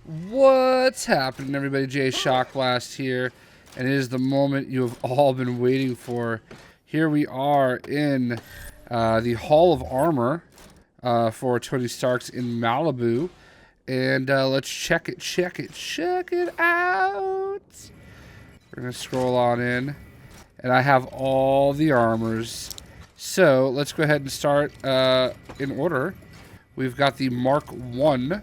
What's happening, everybody? Jay Shockblast here, and it is the moment you have all been waiting for. Here we are in the Hall of Armor for Tony Stark's in Malibu, and let's check it out. We're gonna scroll on in, and I have all the armors. So let's go ahead and start in order. We've got the Mark 1.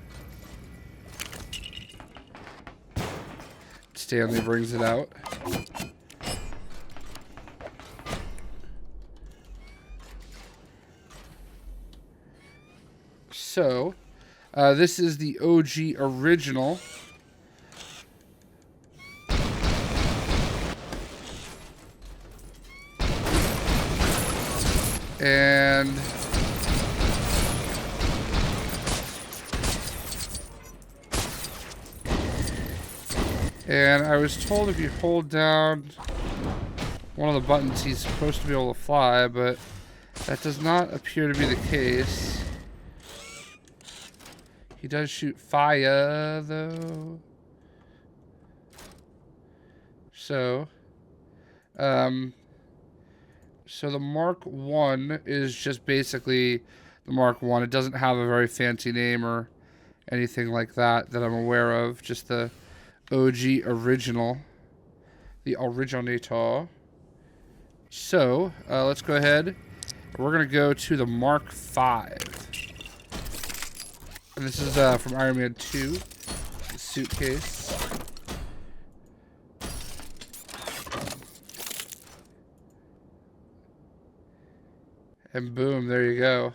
Stanley brings it out. So, this is the OG original. And I was told if you hold down one of the buttons, he's supposed to be able to fly, but that does not appear to be the case. He does shoot fire, though. So, so the Mark 1 is just basically the Mark 1. It doesn't have a very fancy name or anything like that I'm aware of. Just the OG original. The originator. So, let's go ahead. We're going to go to the Mark 5. And this is from Iron Man 2. The suitcase. And boom, there you go.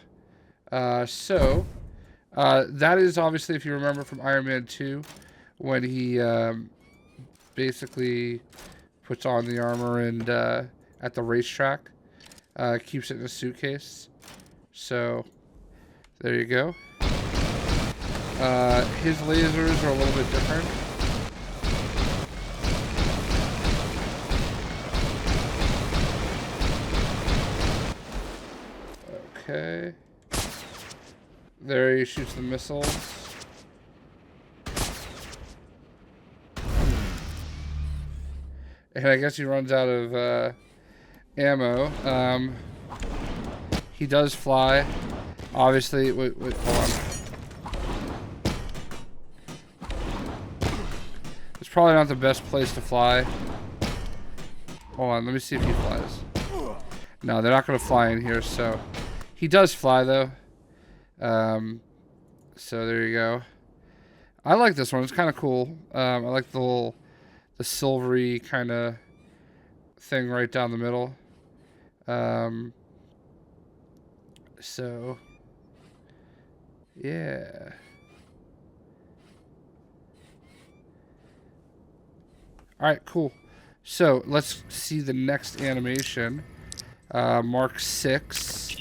So, that is obviously, if you remember from Iron Man 2, when he basically puts on the armor and at the racetrack, keeps it in a suitcase. So, there you go. His lasers are a little bit different. Okay. There he shoots the missiles. And I guess he runs out of ammo. He does fly. Obviously, wait, hold on. It's probably not the best place to fly. Hold on, let me see if he flies. No, they're not going to fly in here, so... He does fly, though. So there you go. I like this one. It's kind of cool. I like the silvery kind of thing right down the middle. So, yeah. All right, cool. So let's see the next animation. Mark 6.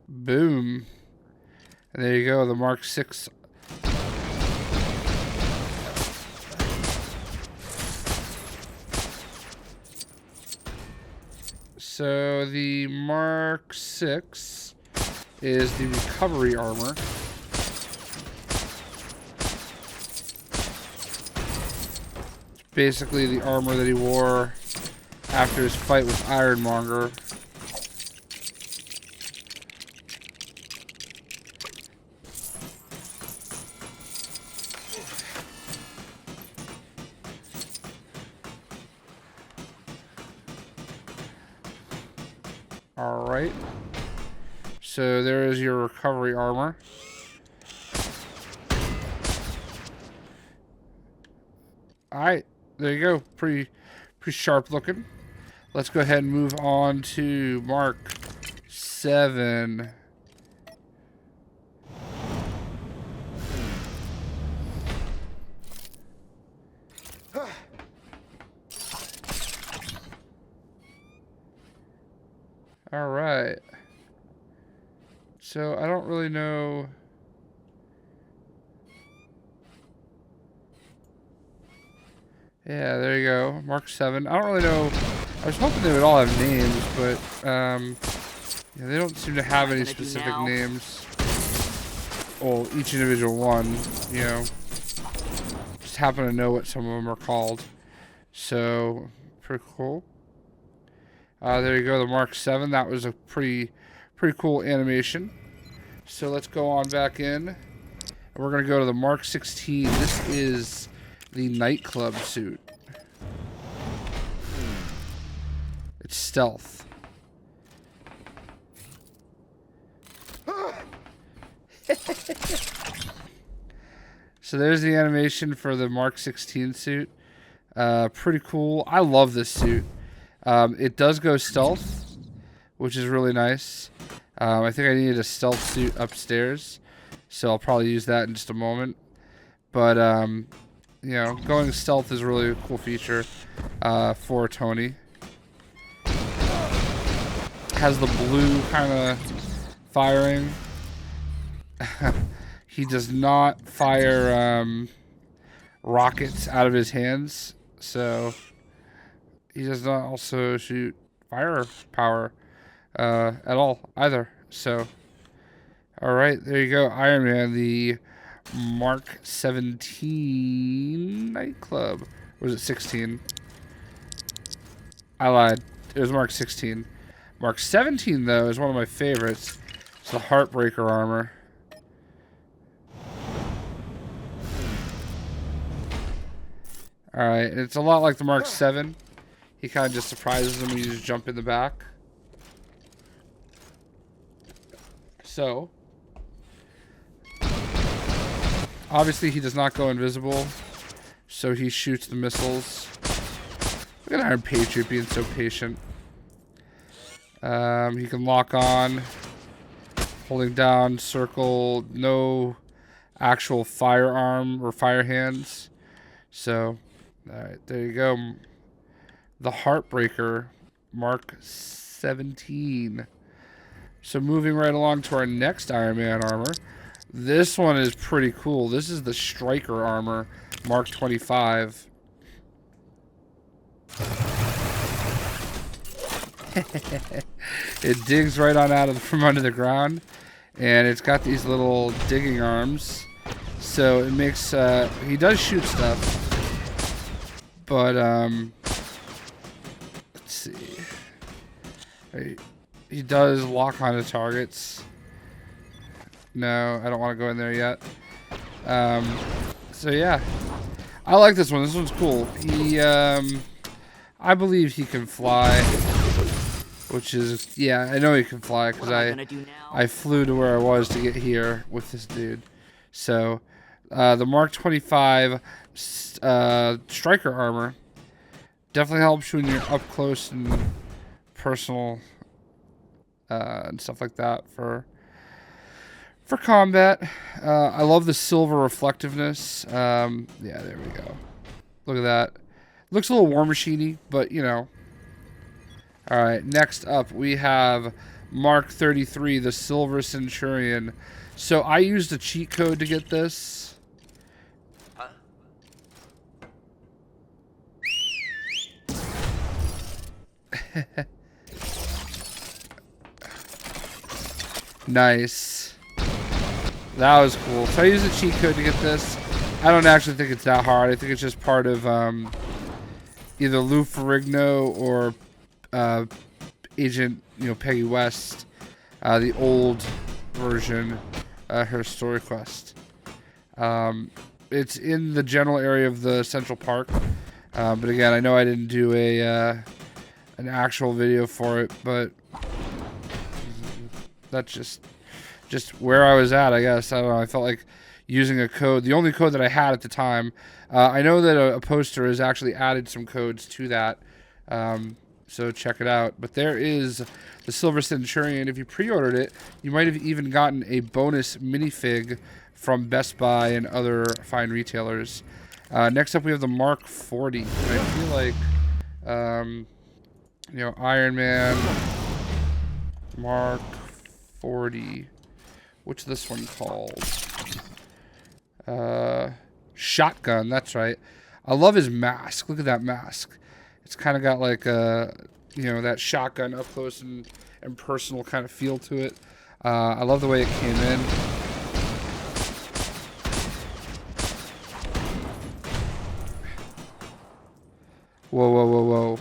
Boom. And there you go, the Mark 6. So the Mark 6 is the recovery armor. It's basically the armor that he wore after his fight with Ironmonger. Alright. So there is your recovery armor. Alright. There you go. Pretty sharp looking. Let's go ahead and move on to Mark 7. Alright. So, I don't really know Yeah, there you go. Mark 7. I don't really know. I was hoping they would all have names, but yeah, they don't seem to have any specific names. Well, each individual one, you know. Just happen to know what some of them are called. So, pretty cool. There you go, the Mark 7. That was a pretty cool animation. So let's go on back in. And we're going to go to the Mark 16. This is the Nightclub suit. It's stealth. So there's the animation for the Mark 16 suit. Pretty cool. I love this suit. It does go stealth, which is really nice. I think I needed a stealth suit upstairs, so I'll probably use that in just a moment. But, you know, going stealth is really a cool feature for Tony. Has the blue kind of firing. He does not fire rockets out of his hands, so he does not also shoot firepower at all either. So, all right, there you go, Iron Man, the Mark 17 Nightclub. Or was it 16? I lied. It was Mark 16. Mark 17, though, is one of my favorites. It's the Heartbreaker armor. Alright, it's a lot like the Mark 7. He kind of just surprises him when you just jump in the back. So, obviously he does not go invisible, so he shoots the missiles. Look at Iron Patriot being so patient. He can lock on, holding down circle, no actual firearm or fire hands. So, alright, there you go. The Heartbreaker, Mark 17. So moving right along to our next Iron Man armor. This one is pretty cool. This is the Striker armor, Mark 25. It digs right on out of from under the ground, and it's got these little digging arms. So it makes he does shoot stuff, but let's see. He does lock onto targets. No, I don't want to go in there yet. So yeah, I like this one. This one's cool. He, I believe he can fly, which is, yeah, I know he can fly because I flew to where I was to get here with this dude. So, the Mark 25 Striker armor definitely helps you when you're up close and personal and stuff like that for combat. I love the silver reflectiveness. Yeah, there we go. Look at that. Looks a little War Machine-y, but you know. Alright, next up we have Mark 33, the Silver Centurion. So I used a cheat code to get this. Huh? Nice. That was cool. So I used a cheat code to get this. I don't actually think it's that hard. I think it's just part of either Lou Ferrigno or Agent, Peggy West, the old version, her story quest. It's in the general area of the Central Park, but again, I know I didn't do an actual video for it, but that's just where I was at, I guess. I don't know. I felt like using a code, the only code that I had at the time. I know that a poster has actually added some codes to that, so check it out. But there is the Silver Centurion. If you pre-ordered it, you might have even gotten a bonus minifig from Best Buy and other fine retailers. Next up, we have the Mark 40. And I feel like, Iron Man, Mark 40. What's this one called? Shotgun, that's right. I love his mask. Look at that mask. It's kind of got like a, you know, that shotgun up close and personal kind of feel to it. I love the way it came in. Whoa, whoa, whoa, whoa.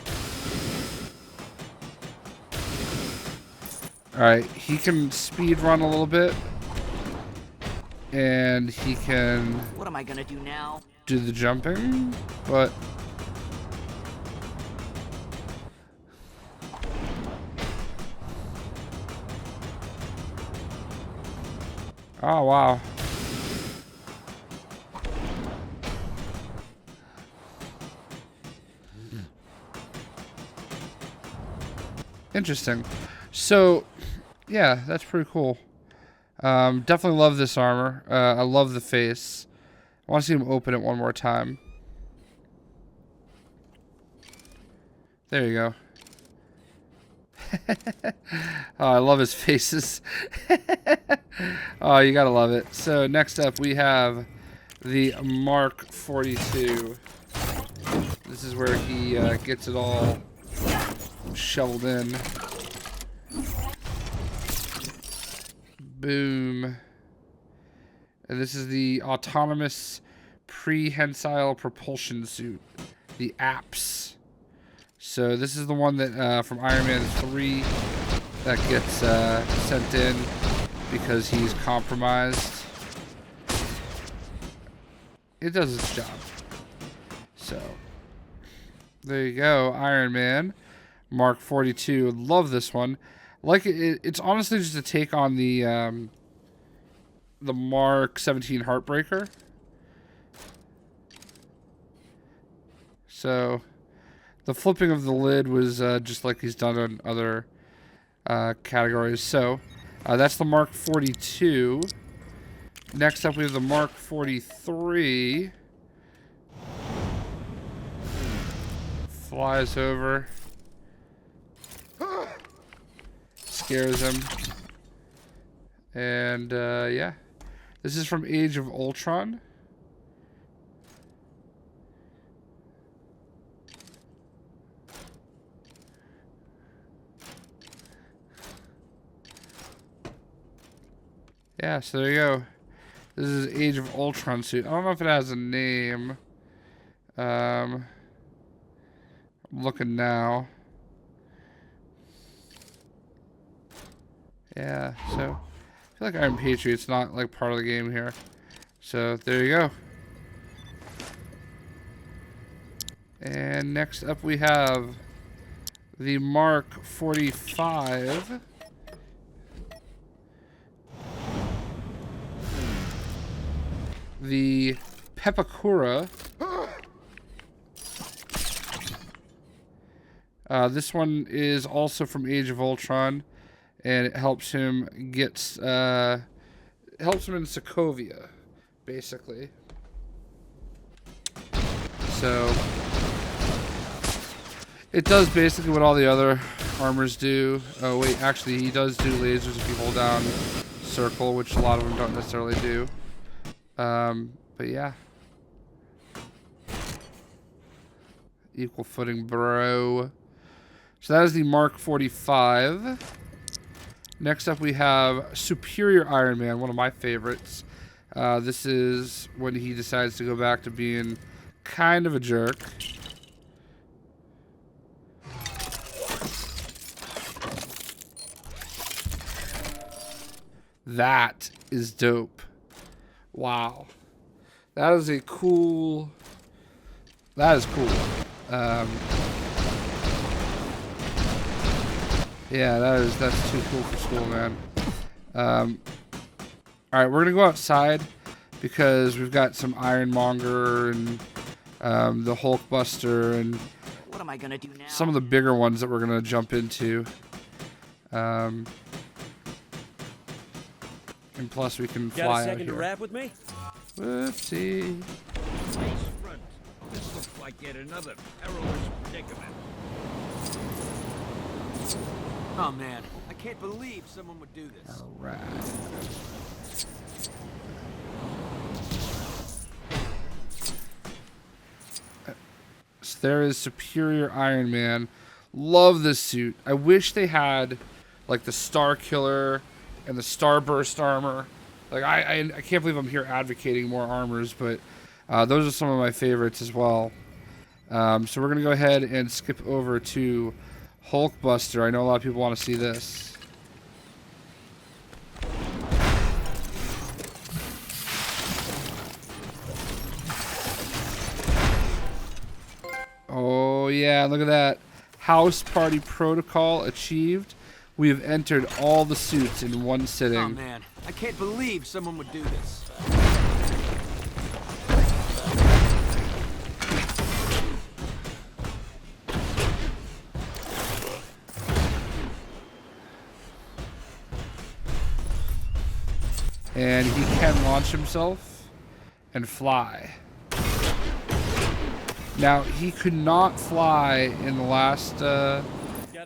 Alright, he can speed run a little bit. And he can... What am I gonna do now? Do the jumping, but... Oh, wow. Interesting. So, yeah, that's pretty cool. Definitely love this armor. I love the face. I want to see him open it one more time. There you go. Oh, I love his faces. Oh, you gotta love it. So next up we have the Mark 42. This is where he gets it all shoveled in. Boom. And this is the autonomous prehensile propulsion suit, the APS. So this is the one that from Iron Man 3 that gets sent in because he's compromised. It does its job. So there you go, Iron Man Mark 42. Love this one. Like it's honestly just a take on the Mark 17 Heartbreaker. So the flipping of the lid was just like he's done on other categories. So that's the Mark 42. Next up we have the Mark 43. Flies over. Scares him. And yeah. This is from Age of Ultron. Yeah, so there you go. This is Age of Ultron suit. I don't know if it has a name. I'm looking now. Yeah, so I feel like Iron Patriot's not like part of the game here. So there you go. And next up we have the Mark 45. The Pepakura. This one is also from Age of Ultron, and it helps him get helps him in Sokovia, basically. So it does basically what all the other armors do. Oh wait, actually he does do lasers if you hold down circle, which a lot of them don't necessarily do. But yeah. Equal footing, bro. So that is the Mark 45. Next up we have Superior Iron Man, one of my favorites. This is when he decides to go back to being kind of a jerk. That is dope. Wow. That is a cool... That is cool. Yeah, that's too cool for school, man. Alright, we're gonna go outside because we've got some Ironmonger and the Hulkbuster and what am I gonna do now? Some of the bigger ones that we're gonna jump into. And plus we can fly out here. Got a second to rap with me? Whoopsie. This looks like yet another perilous predicament. Oh man, I can't believe someone would do this. Alright. So there is Superior Iron Man. Love this suit. I wish they had like the Star Killer and the Starburst armor. Like I can't believe I'm here advocating more armors, but those are some of my favorites as well. So we're gonna go ahead and skip over to Hulkbuster. I know a lot of people want to see this. Oh yeah, look at that. House Party Protocol achieved. We have entered all the suits in one sitting. Oh man, I can't believe someone would do this. And he can launch himself and fly. Now, he could not fly in the last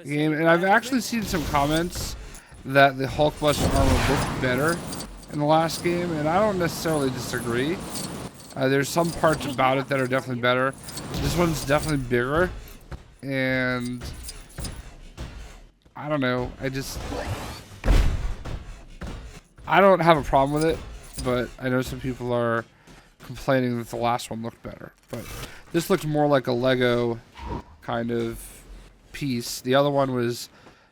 game, and I've actually seen some comments that the Hulkbuster armor looked better in the last game, and I don't necessarily disagree. There's some parts about it that are definitely better. This one's definitely bigger, and I don't know. I don't have a problem with it, but I know some people are complaining that the last one looked better. But this looks more like a Lego kind of piece. The other one was,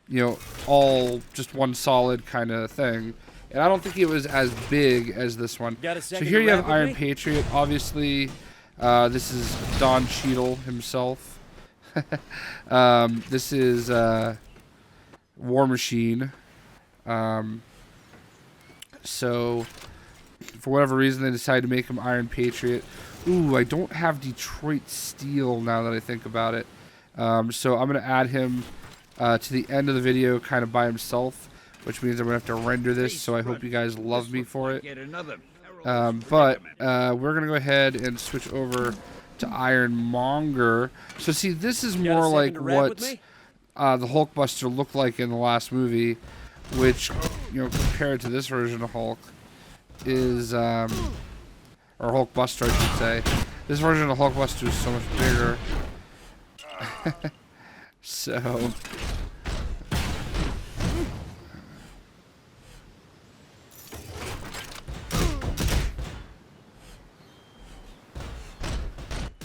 you know, all just one solid kind of thing. And I don't think it was as big as this one. So here you have Iron Patriot. Obviously, this is Don Cheadle himself. This is War Machine. So, for whatever reason, they decided to make him Iron Patriot. Ooh, I don't have Detroit Steel now that I think about it. So I'm going to add him to the end of the video kind of by himself, which means I'm going to have to render this, so I hope you guys love me for it. But we're going to go ahead and switch over to Ironmonger. So see, this is more like what the Hulkbuster looked like in the last movie, which, you know, compared to this version of Hulk is, or Hulkbuster, I should say. This version of Hulkbuster is so much bigger.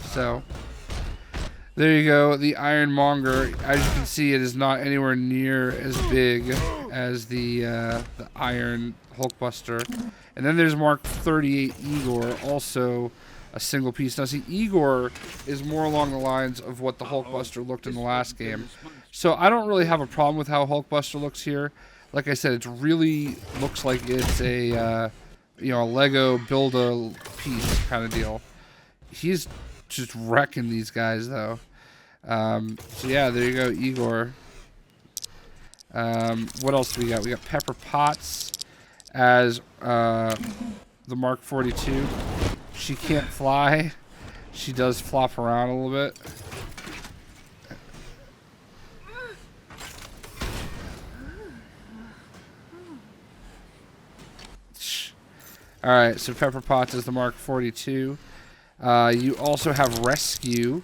So there you go, the Ironmonger. As you can see, it is not anywhere near as big as the Iron Hulkbuster. And then there's Mark 38 Igor, also a single piece. Now see, Igor is more along the lines of what the Hulkbuster looked in the last game. So I don't really have a problem with how Hulkbuster looks here. Like I said, it really looks like it's a you know, a Lego build-a-piece kind of deal. He's just wrecking these guys, though. So yeah, there you go, Igor. What else do we got? We got Pepper Potts as the Mark 42. She can't fly. She does flop around a little bit. Alright, so Pepper Potts is the Mark 42. You also have Rescue.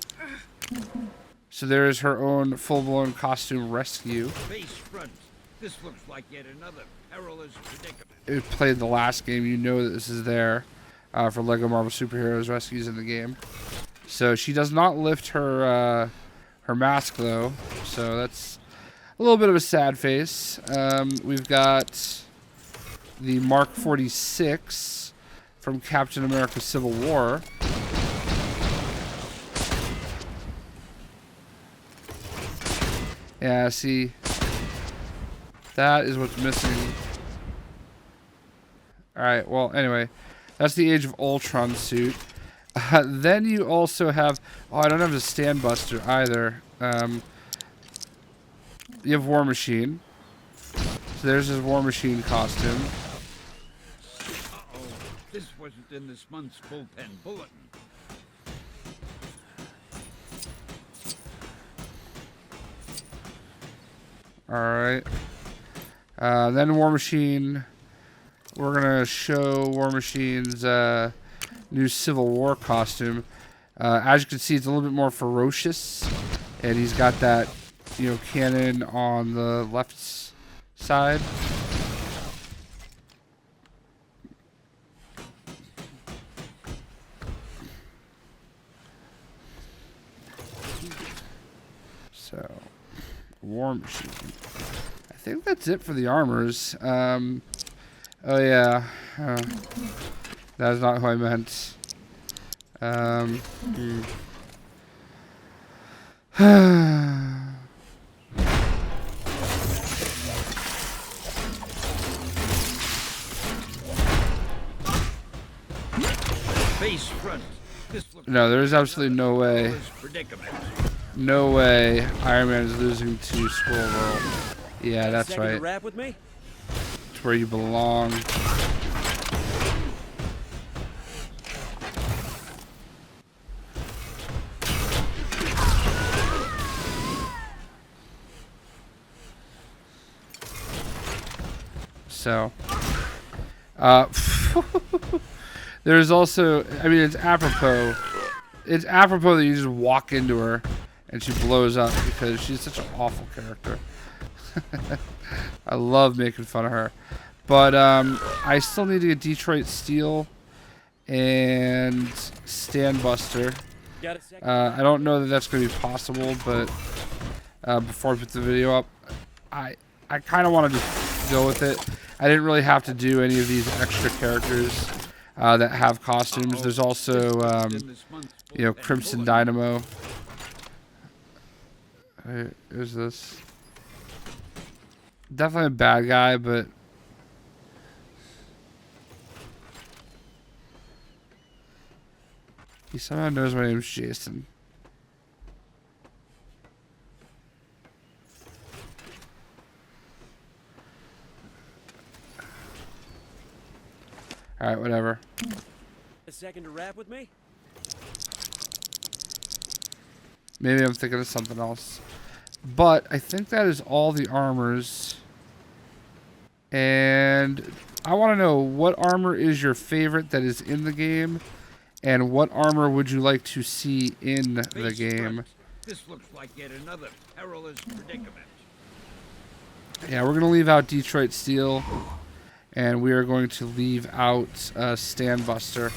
So there is her own full-blown costume, Rescue. Face front. This looks like yet another perilous predicament. If you played the last game, you know that this is there for LEGO Marvel Superheroes Rescues in the game. So she does not lift her her mask, though. So that's a little bit of a sad face. We've got the Mark 46 from Captain America Civil War. Yeah, see, that is what's missing. Alright, well, anyway, that's the Age of Ultron suit. Then you also have, oh, I don't have the Stand Buster either. You have War Machine. So there's his War Machine costume. Uh-oh. This wasn't in this month's bullpen bulletin. Alright. Then War Machine. We're going to show War Machine's new Civil War costume. As you can see, it's a little bit more ferocious, and he's got that, you know, cannon on the left side. So, War Machine. I think that's it for the armors. Oh yeah, that's not who I meant. Face front. No, there's absolutely no way. No way Iron Man is losing to Squirrel Girl. Yeah, that's right. Rap with me? It's where you belong. So, there's also, I mean, it's apropos. It's apropos that you just walk into her and she blows up because she's such an awful character. I love making fun of her. But I still need to get Detroit Steel and Standbuster. I don't know that that's going to be possible, but before I put the video up, I kind of want to just go with it. I didn't really have to do any of these extra characters that have costumes. There's also, you know, Crimson Dynamo. Who's this? Definitely a bad guy, but he somehow knows my name's Jason. Alright, whatever. A second to rap with me? Maybe I'm thinking of something else. But I think that is all the armors. And I want to know, what armor is your favorite that is in the game? And what armor would you like to see in the game? This looks like yet another perilous predicament. Yeah, we're going to leave out Detroit Steel. And we are going to leave out Standbuster.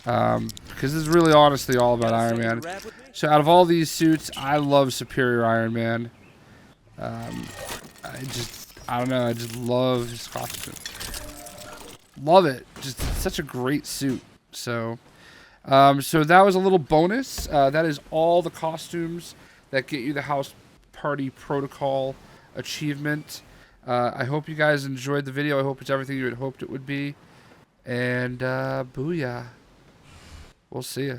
Because this is really honestly all about Iron Man. So out of all these suits, I love Superior Iron Man. I don't know, I just love his costume. Love it. Just such a great suit. So that was a little bonus. That is all the costumes that get you the House Party Protocol achievement. I hope you guys enjoyed the video. I hope it's everything you had hoped it would be. And booyah. We'll see ya.